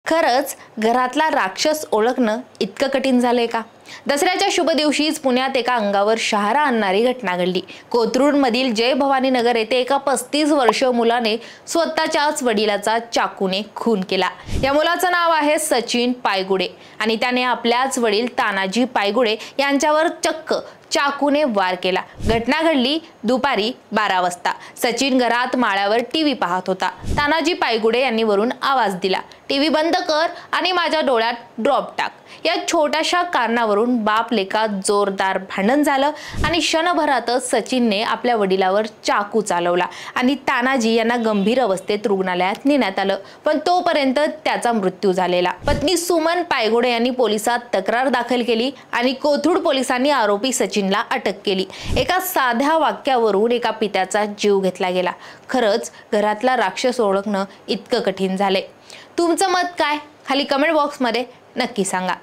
खरंच घरातला राक्षस ओळखणं इतकं कठीण झालंय का? दसऱ्याच्या शुभ दिवशीच पुण्यात एका अंगावर शहारा आणणारी घटना घडली। कोथरूडमधील जय भवानी नगर येथे एका 35 वर्षीय मुलाने स्वतःच्याच वडिलाचा चाकूने खून केला। या मुलाचं नाव आहे सचिन पायगुडे आणि त्याने आपल्याच वडील तानाजी पायगुडे यांच्यावर चक्क चाकूने वार केला। घटना घडली दुपारी 12 वाजता। सचिन घरात माळ्यावर टीव्ही पाहत होता। तानाजी पायगुडे यांनी वरून आवाज दिला, टीव्ही बंद कर आणि माझ्या डोळ्यात ड्रॉप टाक। या छोट्याशा कारणावरून बाप लेकात जोरदार भांडण झालं आणि क्षणभरातच सचिनने आपल्या वडिलावर चाकू चालवला आणि तानाजी यांना गंभीर अवस्थेत रुग्णालयात नेण्यात आलं, पण तोपर्यंत त्याचा मृत्यू झालेला। पत्नी सुमन पायगुडे यांनी पोलिसात तक्रार दाखल केली आणि कोथरूड पोलिसांनी आरोपी सचिनला अटक केली। एका साध्या वाक्यावरून एका पित्याचा जीव घेतला गेला। खरंच घरातला राक्षस ओळखणं इतकं कठीण झालंय। तुमचं मत काय? खाली कमेंट बॉक्समध्ये नक्की सांगा।